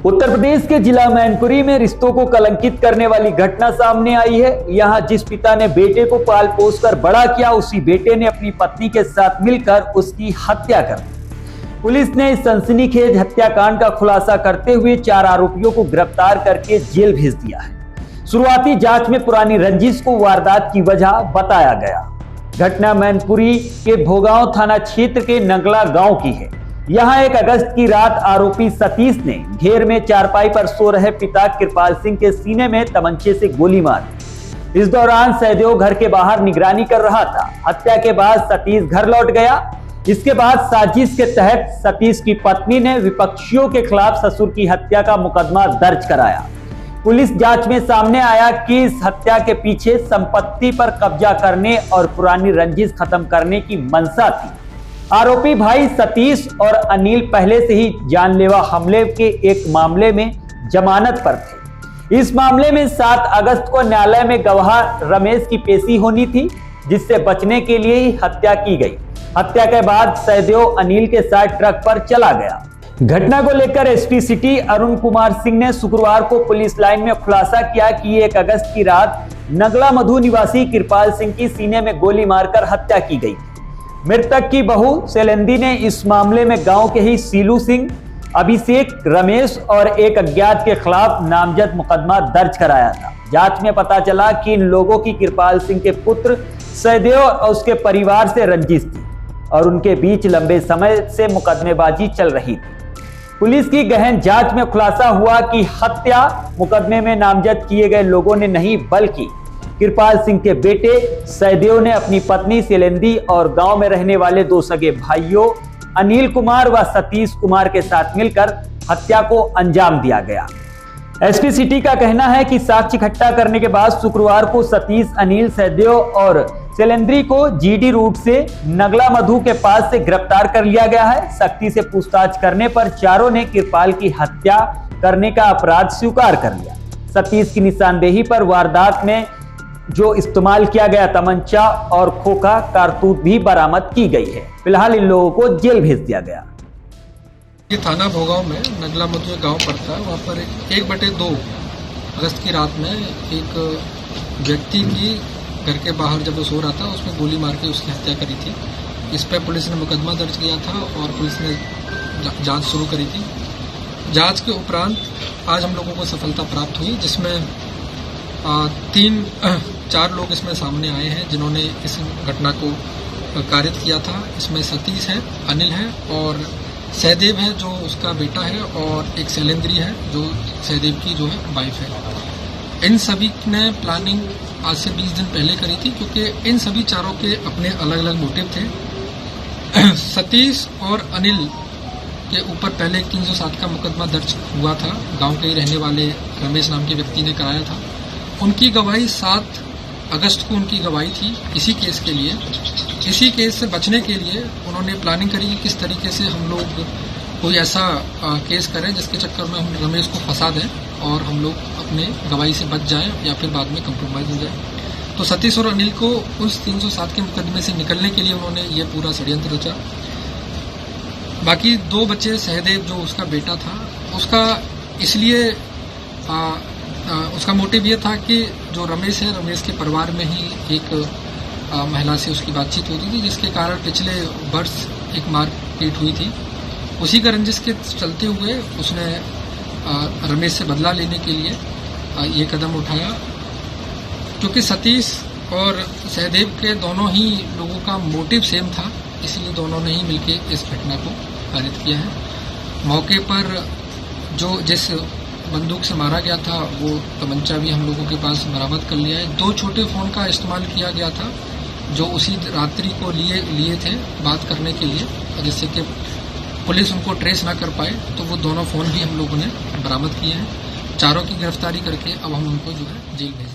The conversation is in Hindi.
उत्तर प्रदेश के जिला मैनपुरी में रिश्तों को कलंकित करने वाली घटना सामने आई है। यहाँ जिस पिता ने बेटे को पाल पोस कर बड़ा किया, उसी बेटे ने अपनी पत्नी के साथ मिलकर उसकी हत्या कर दी। पुलिस ने इस सनसनीखेज हत्याकांड का खुलासा करते हुए 4 आरोपियों को गिरफ्तार करके जेल भेज दिया है। शुरुआती जांच में पुरानी रंजिश को वारदात की वजह बताया गया। घटना मैनपुरी के भोगांव थाना क्षेत्र के नंगला गांव की है। यहां 1 अगस्त की रात आरोपी सतीश ने घेर में चारपाई पर सो रहे पिता कृपाल सिंह के सीने में तमंचे से गोली मार दी। इस दौरान सहदेव घर के बाहर निगरानी कर रहा था। हत्या के बाद सतीश घर लौट गया। इसके बाद साजिश के तहत सतीश की पत्नी ने विपक्षियों के खिलाफ ससुर की हत्या का मुकदमा दर्ज कराया। पुलिस जांच में सामने आया कि इस हत्या के पीछे संपत्ति पर कब्जा करने और पुरानी रंजिश खत्म करने की मंशा थी। आरोपी भाई सतीश और अनिल पहले से ही जानलेवा हमले के एक मामले में जमानत पर थे। इस मामले में 7 अगस्त को न्यायालय में गवाह रमेश की पेशी होनी थी, जिससे बचने के लिए ही हत्या की गई। हत्या के बाद सहदेव अनिल के साथ ट्रक पर चला गया। घटना को लेकर एसपी सिटी अरुण कुमार सिंह ने शुक्रवार को पुलिस लाइन में खुलासा किया कि 1 अगस्त की रात नगला मधु निवासी कृपाल सिंह की सीने में गोली मारकर हत्या की गई। मृतक की बहू शैलेंद्री ने इस मामले में गांव के ही सीलू सिंह, अभिषेक, रमेश और एक अज्ञात के खिलाफ नामजद मुकदमा दर्ज कराया था। जांच में पता चला कि इन लोगों की कृपाल सिंह के पुत्र सहदेव और उसके परिवार से रंजिश थी और उनके बीच लंबे समय से मुकदमेबाजी चल रही थी। पुलिस की गहन जांच में खुलासा हुआ कि हत्या मुकदमे में नामजद किए गए लोगों ने नहीं, बल्कि कृपाल सिंह के बेटे सहदेव ने अपनी पत्नी शैलेंद्री और गांव में रहने वाले 2 सगे भाइयों अनिल कुमार व सतीश कुमार के साथ मिलकर हत्या को अंजाम दिया गया। एसपी सिटी का कहना है कि साक्ष्य इकट्ठा करने के बाद शुक्रवार को सतीश, अनिल, सहदेव और शैलेंद्री को जीडी रूट से नगला मधु के पास से गिरफ्तार कर लिया गया है। सख्ती से पूछताछ करने पर चारों ने कृपाल की हत्या करने का अपराध स्वीकार कर लिया। सतीश की निशानदेही पर वारदात में जो इस्तेमाल किया गया तमंचा और खोखा कारतूस भी बरामद की गई है। फिलहाल इन लोगों को जेल भेज दिया गया। ये थाना भोगांव में नगला मधु गांव पड़ता है। वहाँ पर 1/2 अगस्त की रात में एक व्यक्ति की घर के बाहर जब वो सो रहा था, उसमें गोली मार के उसकी हत्या करी थी। इस पर पुलिस ने मुकदमा दर्ज किया था और पुलिस ने जांच शुरू करी थी। जांच के उपरांत आज हम लोगों को सफलता प्राप्त हुई, जिसमें 4 लोग इसमें सामने आए हैं जिन्होंने इस घटना को कारित किया था। इसमें सतीश है, अनिल है और सहदेव है जो उसका बेटा है, और एक शैलेंद्री है जो सहदेव की जो है वाइफ है। इन सभी ने प्लानिंग आज से 20 दिन पहले करी थी, क्योंकि इन सभी चारों के अपने अलग अलग मोटिव थे। सतीश और अनिल के ऊपर पहले 307 का मुकदमा दर्ज हुआ था। गांव के ही रहने वाले रमेश नाम के व्यक्ति ने कराया था। उनकी गवाही 7 अगस्त को उनकी गवाही थी इसी केस के लिए। इसी केस से बचने के लिए उन्होंने प्लानिंग करी कि किस तरीके से हम लोग कोई ऐसा केस करें जिसके चक्कर में हम रमेश को फंसा दें और हम लोग अपने गवाही से बच जाएं या फिर बाद में कंप्रोमाइज हो जाए। तो सतीश और अनिल को उस 307 के मुकदमे से निकलने के लिए उन्होंने ये पूरा षड्यंत्र रचा। बाकी 2 बच्चे, सहदेव जो उसका बेटा था, उसका इसलिए उसका मोटिव ये था कि जो रमेश है, रमेश के परिवार में ही एक महिला से उसकी बातचीत होती थी, जिसके कारण पिछले वर्ष एक मारपीट हुई थी। उसी का रंजिश के चलते हुए उसने रमेश से बदला लेने के लिए ये कदम उठाया। क्योंकि सतीश और सहदेव के दोनों ही लोगों का मोटिव सेम था, इसलिए दोनों ने ही मिलकर इस घटना को कारित किया है। मौके पर जो जिस बंदूक से मारा गया था वो तमंचा भी हम लोगों के पास बरामद कर लिया है। 2 छोटे फ़ोन का इस्तेमाल किया गया था जो उसी रात्रि को लिए थे बात करने के लिए, जिससे कि पुलिस उनको ट्रेस ना कर पाए। तो वो दोनों फ़ोन भी हम लोगों ने बरामद किए हैं। चारों की गिरफ्तारी करके अब हम उनको जो है जेल भेजें।